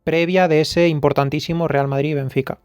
previa de ese importantísimo Real Madrid-Benfica.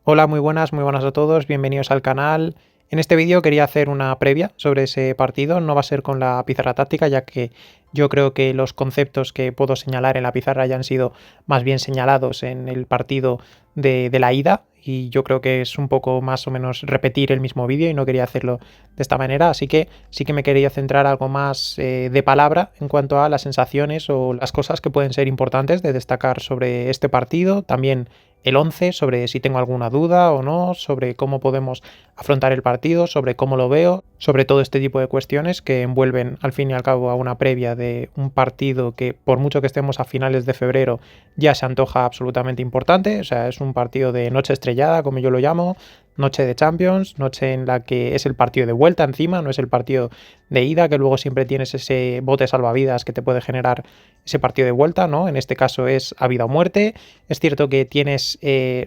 Hola, muy buenas a todos, bienvenidos al canal. En este vídeo quería hacer una previa sobre ese partido, no va a ser con la pizarra táctica, ya que yo creo que los conceptos que puedo señalar en la pizarra ya han sido más bien señalados en el partido de la ida, y yo creo que es un poco más o menos repetir el mismo vídeo y no quería hacerlo de esta manera, así que sí que me quería centrar algo más de palabra en cuanto a las sensaciones o las cosas que pueden ser importantes de destacar sobre este partido, también el 11, sobre si tengo alguna duda o no, sobre cómo podemos afrontar el partido, sobre cómo lo veo, sobre todo este tipo de cuestiones que envuelven al fin y al cabo a una previa de un partido que por mucho que estemos a finales de febrero ya se antoja absolutamente importante. O sea, es un partido de noche estrellada, como yo lo llamo, noche de Champions, noche en la que es el partido de vuelta encima, no es el partido de ida, que luego siempre tienes ese bote salvavidas que te puede generar ese partido de vuelta, ¿no? En este caso es a vida o muerte. Es cierto que tienes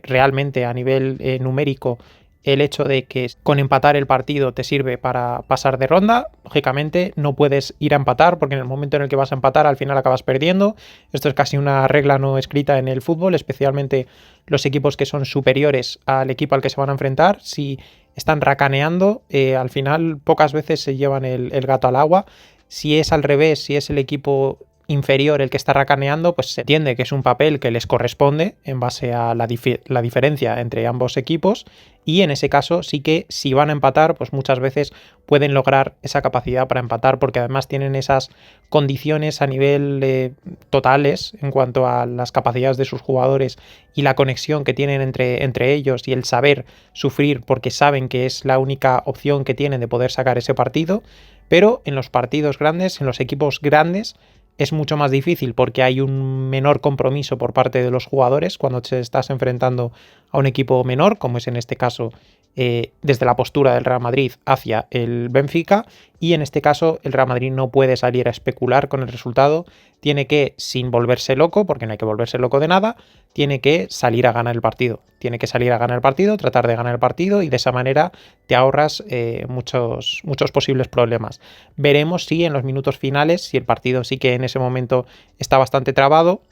realmente a nivel numérico el hecho de que con empatar el partido te sirve para pasar de ronda. Lógicamente no puedes ir a empatar porque en el momento en el que vas a empatar al final acabas perdiendo. Esto es casi una regla no escrita en el fútbol, especialmente los equipos que son superiores al equipo al que se van a enfrentar. Si están racaneando, al final pocas veces se llevan el gato al agua. Si es al revés, si es el equipo inferior el que está racaneando, pues se entiende que es un papel que les corresponde en base a la diferencia entre ambos equipos, y en ese caso sí que si van a empatar, pues muchas veces pueden lograr esa capacidad para empatar, porque además tienen esas condiciones a nivel totales en cuanto a las capacidades de sus jugadores y la conexión que tienen entre ellos y el saber sufrir porque saben que es la única opción que tienen de poder sacar ese partido. Pero en los partidos grandes, en los equipos grandes, es mucho más difícil porque hay un menor compromiso por parte de los jugadores cuando te estás enfrentando a un equipo menor, como es en este caso desde la postura del Real Madrid hacia el Benfica, y en este caso el Real Madrid no puede salir a especular con el resultado, tiene que, sin volverse loco, porque no hay que volverse loco de nada, tiene que salir a ganar el partido, tratar de ganar el partido, y de esa manera te ahorras muchos posibles problemas. Veremos si en los minutos finales, si el partido sí que en ese momento está bastante trabado,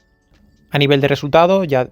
a nivel de resultado, ya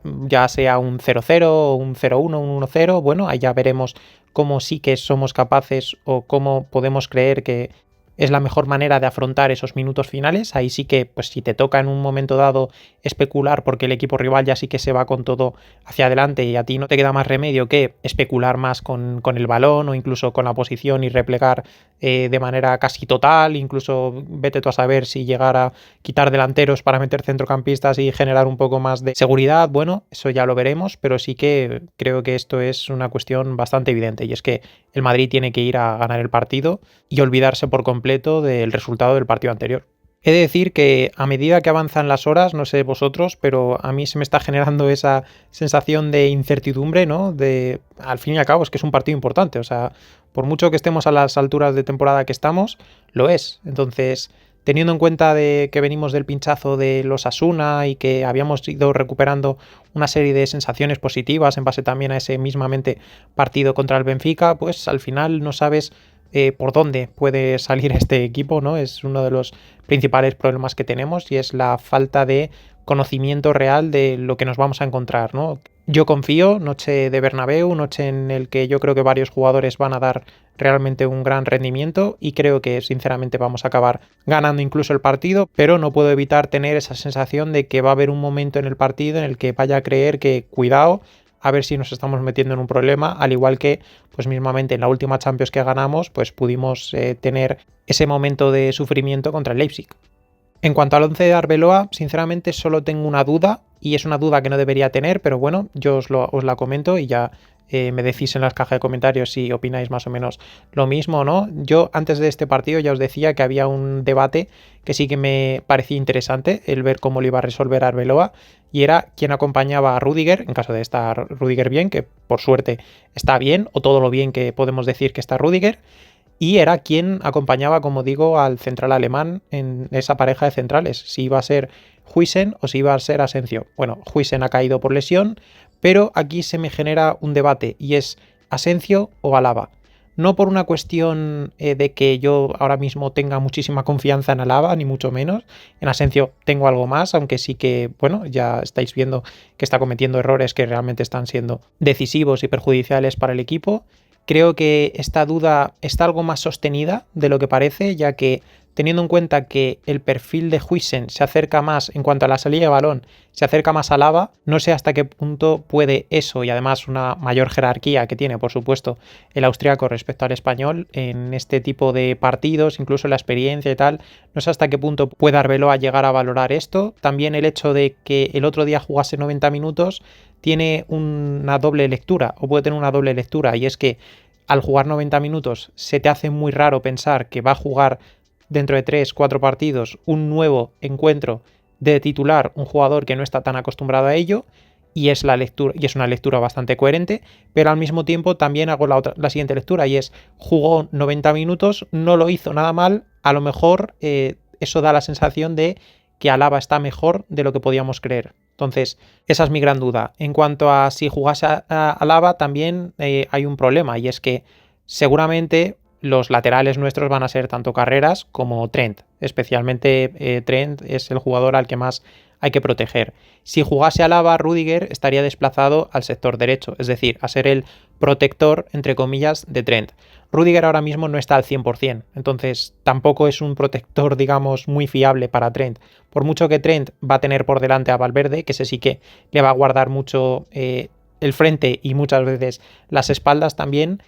sea un 0-0, un 0-1, un 1-0, bueno, ahí ya veremos cómo sí que somos capaces o cómo podemos creer que es la mejor manera de afrontar esos minutos finales. Ahí sí que, pues si te toca en un momento dado especular porque el equipo rival ya sí que se va con todo hacia adelante y a ti no te queda más remedio que especular más con el balón o incluso con la posición y replegar de manera casi total, incluso vete tú a saber si llegar a quitar delanteros para meter centrocampistas y generar un poco más de seguridad. Bueno, eso ya lo veremos, pero sí que creo que esto es una cuestión bastante evidente, y es que el Madrid tiene que ir a ganar el partido y olvidarse por completo del resultado del partido anterior. He de decir que a medida que avanzan las horas, no sé vosotros, pero a mí se me está generando esa sensación de incertidumbre, ¿no? De, al fin y al cabo, es que es un partido importante. O sea, por mucho que estemos a las alturas de temporada que estamos, lo es. Entonces, teniendo en cuenta de que venimos del pinchazo de los Asuna y que habíamos ido recuperando una serie de sensaciones positivas en base también a ese mismamente partido contra el Benfica, pues al final no sabes por dónde puede salir este equipo, ¿no? Es uno de los principales problemas que tenemos, y es la falta de conocimiento real de lo que nos vamos a encontrar, ¿no? Yo confío, noche de Bernabéu, noche en el que yo creo que varios jugadores van a dar realmente un gran rendimiento, y creo que sinceramente vamos a acabar ganando incluso el partido, pero no puedo evitar tener esa sensación de que va a haber un momento en el partido en el que vaya a creer que, cuidado, a ver si nos estamos metiendo en un problema, al igual que pues mismamente en la última Champions que ganamos, pues pudimos tener ese momento de sufrimiento contra el Leipzig. En cuanto al 11 de Arbeloa, sinceramente solo tengo una duda, y es una duda que no debería tener, pero bueno, yo os la comento y ya me decís en las cajas de comentarios si opináis más o menos lo mismo o no. Yo antes de este partido ya os decía que había un debate que sí que me parecía interesante, el ver cómo lo iba a resolver Arbeloa, y era quién acompañaba a Rüdiger, en caso de estar Rüdiger bien, que por suerte está bien, o todo lo bien que podemos decir que está Rüdiger, y era quien acompañaba, como digo, al central alemán en esa pareja de centrales, si iba a ser Huijsen o si iba a ser Asensio. Bueno, Huijsen ha caído por lesión, pero aquí se me genera un debate, y es Asensio o Alaba. No por una cuestión de que yo ahora mismo tenga muchísima confianza en Alaba, ni mucho menos. En Asensio tengo algo más, aunque sí que, bueno, ya estáis viendo que está cometiendo errores que realmente están siendo decisivos y perjudiciales para el equipo. Creo que esta duda está algo más sostenida de lo que parece, ya que teniendo en cuenta que el perfil de Huijsen se acerca más en cuanto a la salida de balón, se acerca más a Alaba, no sé hasta qué punto puede eso, y además una mayor jerarquía que tiene, por supuesto, el austriaco respecto al español en este tipo de partidos, incluso la experiencia y tal, no sé hasta qué punto puede Arbeloa llegar a valorar esto. También el hecho de que el otro día jugase 90 minutos tiene una doble lectura, o puede tener una doble lectura, y es que al jugar 90 minutos se te hace muy raro pensar que va a jugar dentro de 3-4 partidos un nuevo encuentro de titular, un jugador que no está tan acostumbrado a ello, y es la lectura, y es una lectura bastante coherente, pero al mismo tiempo también hago la siguiente lectura, y es: jugó 90 minutos, no lo hizo nada mal, a lo mejor eso da la sensación de que Alaba está mejor de lo que podíamos creer. Entonces, esa es mi gran duda. En cuanto a si jugase a Alaba, también hay un problema, y es que seguramente los laterales nuestros van a ser tanto Carreras como Trent. Especialmente Trent es el jugador al que más hay que proteger. Si jugase Alaba, Rüdiger estaría desplazado al sector derecho, es decir, a ser el protector, entre comillas, de Trent. Rüdiger ahora mismo no está al 100%, entonces tampoco es un protector, digamos, muy fiable para Trent. Por mucho que Trent va a tener por delante a Valverde, que ese sí que le va a guardar mucho el frente y muchas veces las espaldas también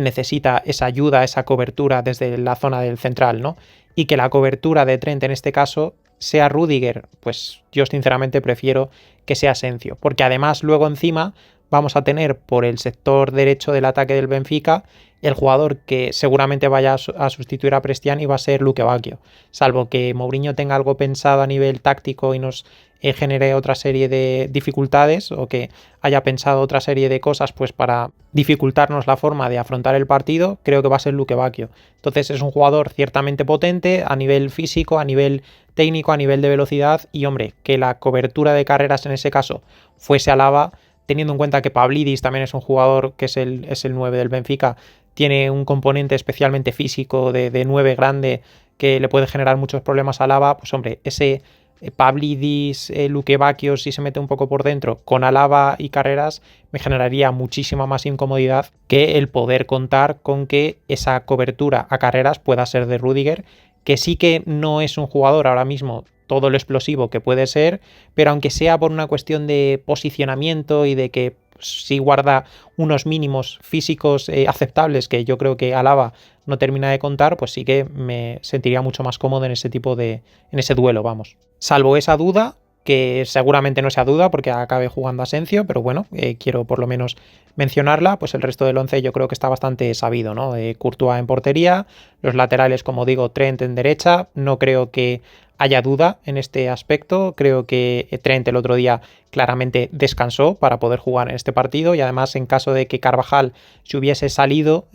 necesita esa ayuda, esa cobertura desde la zona del central, ¿no? Y que la cobertura de Trent en este caso sea Rüdiger, pues yo sinceramente prefiero que sea Asensio, porque además luego encima vamos a tener por el sector derecho del ataque del Benfica el jugador que seguramente vaya a sustituir a Prestiani va a ser Luque Bacchio, salvo que Mourinho tenga algo pensado a nivel táctico y nos genere otra serie de dificultades, o que haya pensado otra serie de cosas pues para dificultarnos la forma de afrontar el partido. Creo que va a ser Luque Bacchio. Entonces es un jugador ciertamente potente a nivel físico, a nivel técnico, a nivel de velocidad, y hombre, que la cobertura de carreras en ese caso fuese Alaba, teniendo en cuenta que Pavlidis también es un jugador que es el 9 del Benfica, tiene un componente especialmente físico de 9 grande que le puede generar muchos problemas a Alaba, pues hombre, ese Pavlidis, Luque Bacchio, si se mete un poco por dentro, con Alaba y Carreras, me generaría muchísima más incomodidad que el poder contar con que esa cobertura a Carreras pueda ser de Rüdiger, que sí que no es un jugador ahora mismo todo lo explosivo que puede ser, pero aunque sea por una cuestión de posicionamiento y de que sí guarda unos mínimos físicos aceptables, que yo creo que Alaba no termina de contar, pues sí que me sentiría mucho más cómodo en ese duelo, vamos. Salvo esa duda, que seguramente no sea duda porque acabe jugando Asensio, pero bueno, quiero por lo menos mencionarla, pues el resto del 11 yo creo que está bastante sabido, ¿no? Courtois en portería, los laterales, como digo, Trent en derecha, no creo que haya duda en este aspecto. Creo que Trent el otro día claramente descansó para poder jugar en este partido, y además en caso de que Carvajal se hubiese salido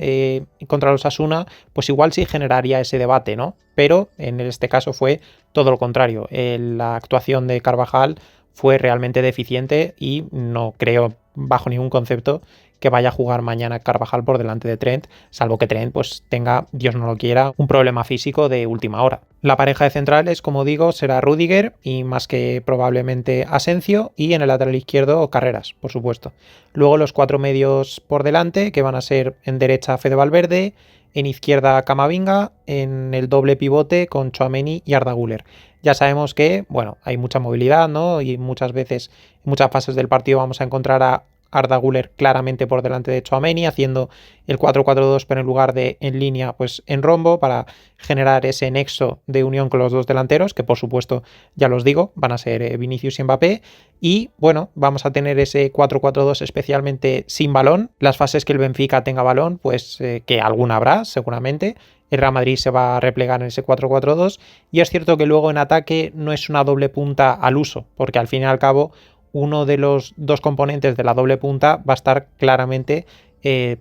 contra los Osasuna, pues igual sí generaría ese debate, ¿no? Pero en este caso fue todo lo contrario. La actuación de Carvajal fue realmente deficiente y no creo bajo ningún concepto que vaya a jugar mañana Carvajal por delante de Trent, salvo que Trent pues tenga, Dios no lo quiera, un problema físico de última hora. La pareja de centrales, como digo, será Rüdiger y más que probablemente Asensio, y en el lateral izquierdo Carreras, por supuesto. Luego los 4 medios por delante, que van a ser en derecha Fede Valverde, en izquierda Camavinga, en el doble pivote con Tchouaméni y Arda Güler. Ya sabemos que, bueno, hay mucha movilidad, ¿no? Y muchas veces, en muchas fases del partido vamos a encontrar a Arda Güler claramente por delante de Tchouaméni, haciendo el 4-4-2, pero en lugar de en línea, pues en rombo, para generar ese nexo de unión con los dos delanteros, que por supuesto, ya los digo, van a ser Vinicius y Mbappé. Y bueno, vamos a tener ese 4-4-2 especialmente sin balón. Las fases que el Benfica tenga balón, pues que alguna habrá seguramente. El Real Madrid se va a replegar en ese 4-4-2, y es cierto que luego en ataque no es una doble punta al uso, porque al fin y al cabo uno de los dos componentes de la doble punta va a estar claramente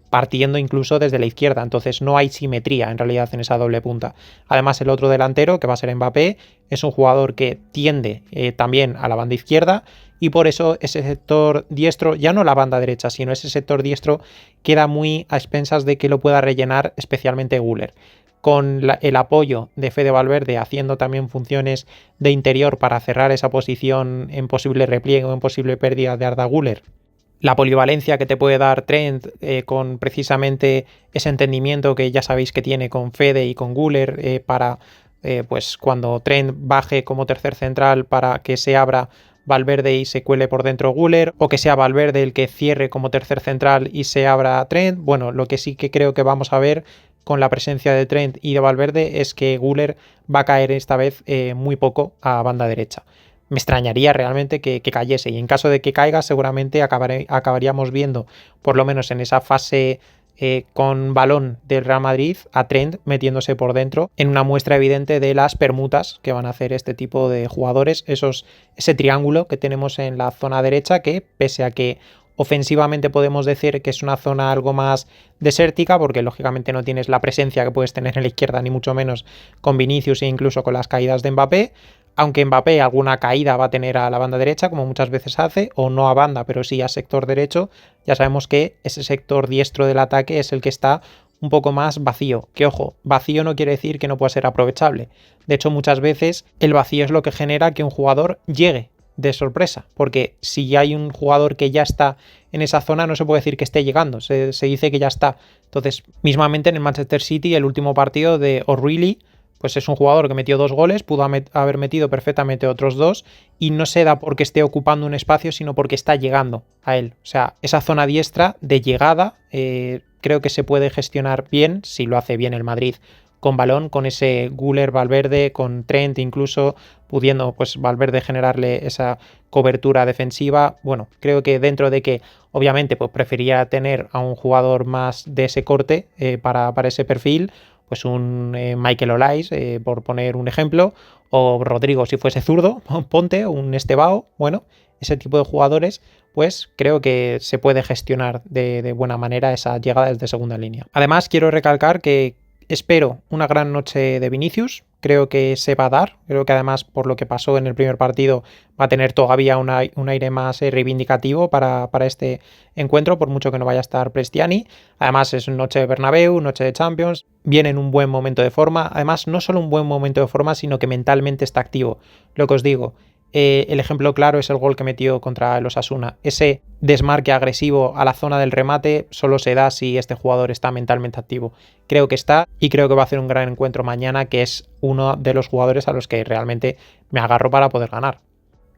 partiendo incluso desde la izquierda, entonces no hay simetría en realidad en esa doble punta. Además, el otro delantero, que va a ser Mbappé, es un jugador que tiende también a la banda izquierda, y por eso ese sector diestro, ya no la banda derecha, sino ese sector diestro queda muy a expensas de que lo pueda rellenar especialmente Güler. Con el apoyo de Fede Valverde haciendo también funciones de interior para cerrar esa posición en posible repliegue o en posible pérdida de Arda Güler, la polivalencia que te puede dar Trent con precisamente ese entendimiento que ya sabéis que tiene con Fede y con Güler para pues cuando Trent baje como tercer central para que se abra Valverde y se cuele por dentro Güler, o que sea Valverde el que cierre como tercer central y se abra Trent. Bueno, lo que sí que creo que vamos a ver con la presencia de Trent y de Valverde es que Güler va a caer esta vez muy poco a banda derecha. Me extrañaría realmente que cayese, y en caso de que caiga seguramente acabaríamos viendo, por lo menos en esa fase con balón del Real Madrid, a Trent metiéndose por dentro en una muestra evidente de las permutas que van a hacer este tipo de jugadores, ese triángulo que tenemos en la zona derecha que, pese a que ofensivamente podemos decir que es una zona algo más desértica, porque lógicamente no tienes la presencia que puedes tener en la izquierda, ni mucho menos con Vinicius e incluso con las caídas de Mbappé, aunque Mbappé alguna caída va a tener a la banda derecha, como muchas veces hace, o no a banda, pero sí a sector derecho. Ya sabemos que ese sector diestro del ataque es el que está un poco más vacío. Que ojo, vacío no quiere decir que no pueda ser aprovechable. De hecho, muchas veces el vacío es lo que genera que un jugador llegue de sorpresa, porque si hay un jugador que ya está en esa zona, no se puede decir que esté llegando, se dice que ya está. Entonces, mismamente en el Manchester City, el último partido de O'Reilly, pues es un jugador que metió 2 goles, pudo haber metido perfectamente otros 2 y no se da porque esté ocupando un espacio, sino porque está llegando a él. O sea, esa zona diestra de llegada creo que se puede gestionar bien, si lo hace bien el Madrid con balón, con ese Güler, Valverde, con Trent incluso, pudiendo pues Valverde generarle esa cobertura defensiva. Bueno, creo que dentro de que obviamente pues prefería tener a un jugador más de ese corte para ese perfil, pues un Michael Olais, por poner un ejemplo, o Rodrigo si fuese zurdo, ponte, un Estebao, bueno, ese tipo de jugadores, pues creo que se puede gestionar de buena manera esa llegada desde segunda línea. Además, quiero recalcar que espero una gran noche de Vinicius, creo que se va a dar, creo que además por lo que pasó en el primer partido va a tener todavía un aire más reivindicativo para este encuentro, por mucho que no vaya a estar Prestiani. Además es noche de Bernabéu, noche de Champions, viene en un buen momento de forma, además no solo un buen momento de forma, sino que mentalmente está activo. Lo que os digo, el ejemplo claro es el gol que metió contra el Osasuna. Ese desmarque agresivo a la zona del remate solo se da si este jugador está mentalmente activo. Creo que está y creo que va a hacer un gran encuentro mañana, que es uno de los jugadores a los que realmente me agarro para poder ganar.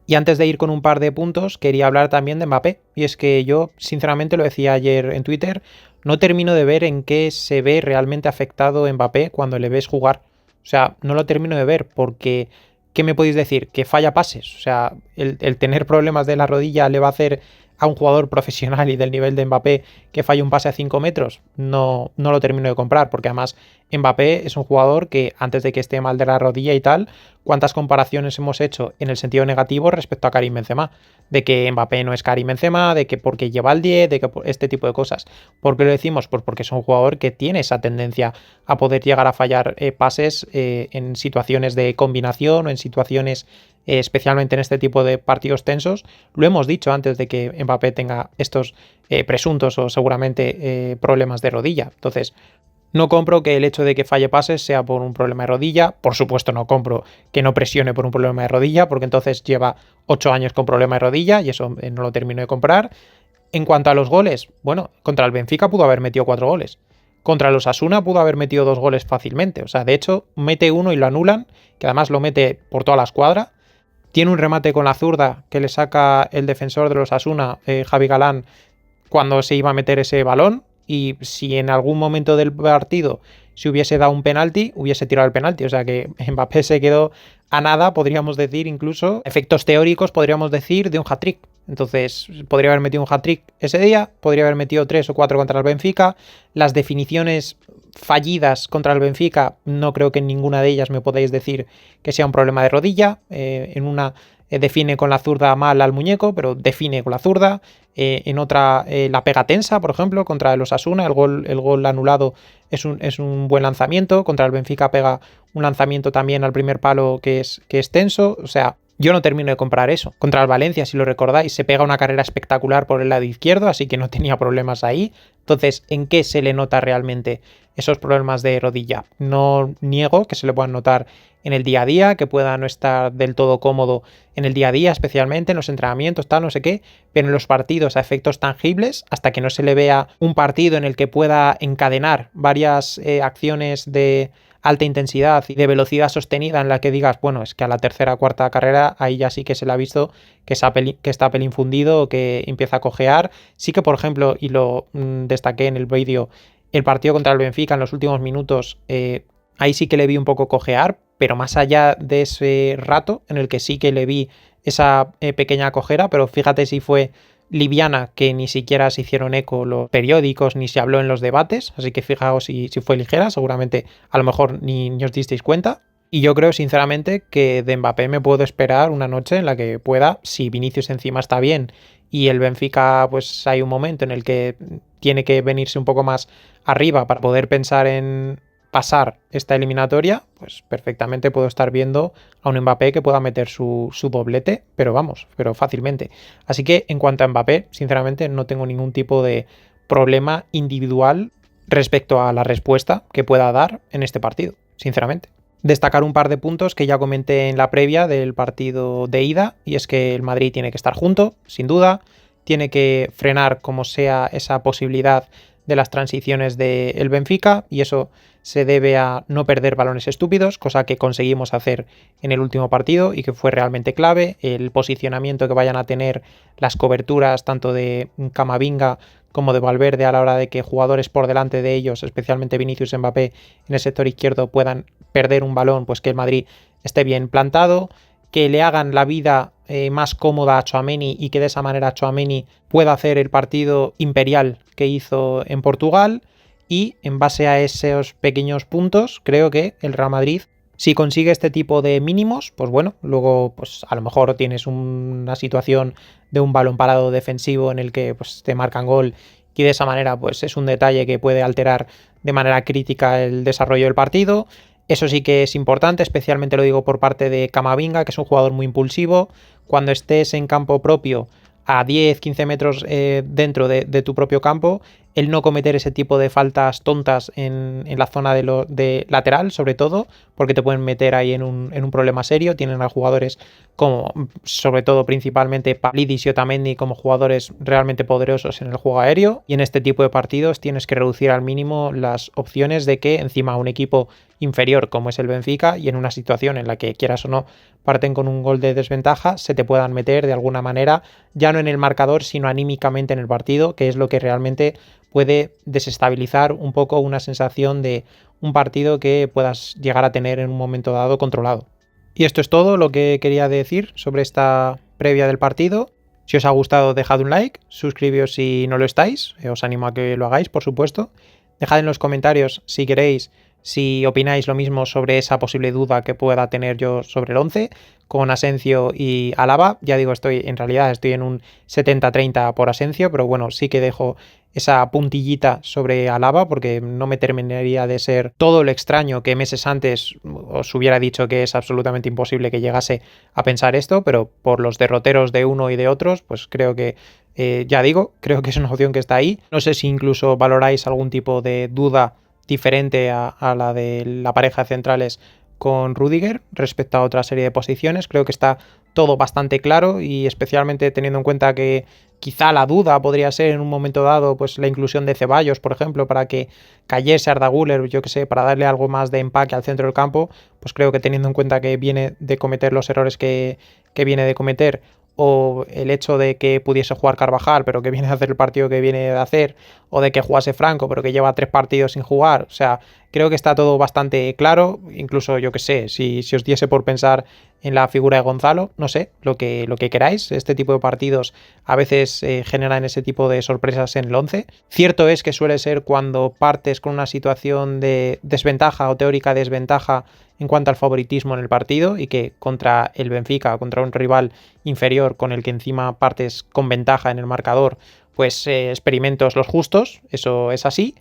Y antes de ir con un par de puntos, quería hablar también de Mbappé. Y es que yo, sinceramente, lo decía ayer en Twitter, no termino de ver en qué se ve realmente afectado Mbappé cuando le ves jugar. O sea, no lo termino de ver porque ¿qué me podéis decir? Que falla pases. O sea, el tener problemas de la rodilla le va a hacer a un jugador profesional y del nivel de Mbappé que falle un pase a 5 metros. No, no lo termino de comprar, porque además Mbappé es un jugador que antes de que esté mal de la rodilla y tal, ¿cuántas comparaciones hemos hecho en el sentido negativo respecto a Karim Benzema? De que Mbappé no es Karim Benzema, de que porque lleva el 10, de que este tipo de cosas. ¿Por qué lo decimos? Pues porque es un jugador que tiene esa tendencia a poder llegar a fallar pases en situaciones de combinación o en situaciones especialmente en este tipo de partidos tensos. Lo hemos dicho antes de que Mbappé tenga estos presuntos o seguramente problemas de rodilla. Entonces, no compro que el hecho de que falle pases sea por un problema de rodilla. Por supuesto, no compro que no presione por un problema de rodilla, porque entonces lleva 8 años con problema de rodilla y eso no lo termino de comprar. En cuanto a los goles, bueno, contra el Benfica pudo haber metido 4 goles. Contra el Osasuna pudo haber metido 2 goles fácilmente. O sea, de hecho, mete uno y lo anulan, que además lo mete por toda la escuadra. Tiene un remate con la zurda que le saca el defensor de los Asuna, Javi Galán, cuando se iba a meter ese balón. Y si en algún momento del partido se hubiese dado un penalti, hubiese tirado el penalti. O sea que Mbappé se quedó a nada, podríamos decir, incluso efectos teóricos, podríamos decir, de un hat-trick. Entonces, podría haber metido un hat-trick ese día, podría haber metido 3 o 4 contra el Benfica. Las definiciones fallidas contra el Benfica, no creo que en ninguna de ellas me podáis decir que sea un problema de rodilla. En una define con la zurda mal al muñeco, pero define con la zurda. En otra la pega tensa, por ejemplo, contra el Osasuna, el gol anulado es un buen lanzamiento. Contra el Benfica pega un lanzamiento también al primer palo que es tenso. O sea, Yo no termino de comprar eso. Contra el Valencia, si lo recordáis, se pega una carrera espectacular por el lado izquierdo, así que no tenía problemas ahí. Entonces, ¿en qué se le nota realmente esos problemas de rodilla? No niego que se le puedan notar en el día a día, que pueda no estar del todo cómodo en el día a día, especialmente en los entrenamientos, tal, no sé qué, pero en los partidos a efectos tangibles, hasta que no se le vea un partido en el que pueda encadenar varias acciones de alta intensidad y de velocidad sostenida en la que digas, bueno, es que a la tercera o cuarta carrera ahí ya sí que se le ha visto que está pelín fundido o que empieza a cojear. Sí que, por ejemplo, y lo destaqué en el vídeo, el partido contra el Benfica en los últimos minutos, ahí sí que le vi un poco cojear, pero más allá de ese rato en el que sí que le vi esa pequeña cojera, pero fíjate si fue liviana, que ni siquiera se hicieron eco los periódicos ni se habló en los debates, así que fijaos si fue ligera, seguramente a lo mejor ni os disteis cuenta. Y yo creo sinceramente que de Mbappé me puedo esperar una noche en la que pueda, si Vinicius encima está bien y el Benfica pues hay un momento en el que tiene que venirse un poco más arriba para poder pensar en pasar esta eliminatoria, pues perfectamente puedo estar viendo a un Mbappé que pueda meter su doblete, pero vamos, pero fácilmente. Así que en cuanto a Mbappé, sinceramente no tengo ningún tipo de problema individual respecto a la respuesta que pueda dar en este partido, sinceramente. Destacar un par de puntos que ya comenté en la previa del partido de ida, y es que el Madrid tiene que estar junto, sin duda, tiene que frenar como sea esa posibilidad de las transiciones del Benfica, y eso se debe a no perder balones estúpidos, cosa que conseguimos hacer en el último partido y que fue realmente clave, el posicionamiento que vayan a tener las coberturas tanto de Camavinga como de Valverde a la hora de que jugadores por delante de ellos, especialmente Vinicius y Mbappé en el sector izquierdo, puedan perder un balón, pues que el Madrid esté bien plantado, que le hagan la vida más cómoda a Tchouaméni y que de esa manera Tchouaméni pueda hacer el partido imperial que hizo en Portugal. Y en base a esos pequeños puntos, creo que el Real Madrid, si consigue este tipo de mínimos, pues bueno, luego pues a lo mejor tienes una situación de un balón parado defensivo en el que pues te marcan gol y de esa manera pues es un detalle que puede alterar de manera crítica el desarrollo del partido. Eso sí que es importante, especialmente lo digo por parte de Camavinga, que es un jugador muy impulsivo. Cuando estés en campo propio a 10-15 metros dentro de tu propio campo, el no cometer ese tipo de faltas tontas en la zona de lateral, sobre todo, porque te pueden meter ahí en un problema serio. Tienen a jugadores como, sobre todo, principalmente Pavlidis y Otamendi como jugadores realmente poderosos en el juego aéreo, y en este tipo de partidos tienes que reducir al mínimo las opciones de que encima un equipo inferior como es el Benfica, y en una situación en la que quieras o no parten con un gol de desventaja, se te puedan meter de alguna manera, ya no en el marcador, sino anímicamente en el partido, que es lo que realmente puede desestabilizar un poco una sensación de un partido que puedas llegar a tener en un momento dado controlado. Y esto es todo lo que quería decir sobre esta previa del partido. Si os ha gustado, dejad un like, suscribíos si no lo estáis, os animo a que lo hagáis, por supuesto. Dejad en los comentarios si queréis, si opináis lo mismo sobre esa posible duda que pueda tener yo sobre el 11 con Asensio y Alaba. Ya digo, en realidad estoy en un 70-30 por Asensio, pero bueno, sí que dejo esa puntillita sobre Alaba porque no me terminaría de ser todo lo extraño que meses antes os hubiera dicho que es absolutamente imposible que llegase a pensar esto, pero por los derroteros de uno y de otros, pues creo que ya digo, creo que es una opción que está ahí. No sé si incluso valoráis algún tipo de duda diferente a la de la pareja de centrales con Rüdiger respecto a otra serie de posiciones. Creo que está todo bastante claro, y especialmente teniendo en cuenta que quizá la duda podría ser en un momento dado pues la inclusión de Ceballos, por ejemplo, para que cayese Arda Güler, yo que sé, para darle algo más de empaque al centro del campo. Pues creo que teniendo en cuenta que viene de cometer los errores que viene de cometer, o el hecho de que pudiese jugar Carvajal, pero que viene de hacer el partido que viene de hacer, o de que jugase Franco, pero que lleva 3 partidos sin jugar, o sea, creo que está todo bastante claro. Incluso, yo que sé, si os diese por pensar en la figura de Gonzalo, no sé, lo que queráis, este tipo de partidos a veces generan ese tipo de sorpresas en el 11. Cierto es que suele ser cuando partes con una situación de desventaja o teórica desventaja en cuanto al favoritismo en el partido, y que contra el Benfica, contra un rival inferior con el que encima partes con ventaja en el marcador, pues experimentos los justos, eso es así.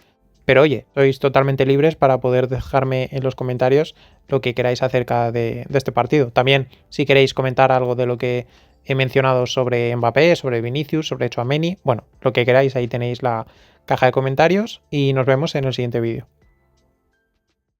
Pero oye, sois totalmente libres para poder dejarme en los comentarios lo que queráis acerca de este partido. También, si queréis comentar algo de lo que he mencionado sobre Mbappé, sobre Vinicius, sobre Tchouaméni, bueno, lo que queráis, ahí tenéis la caja de comentarios y nos vemos en el siguiente vídeo.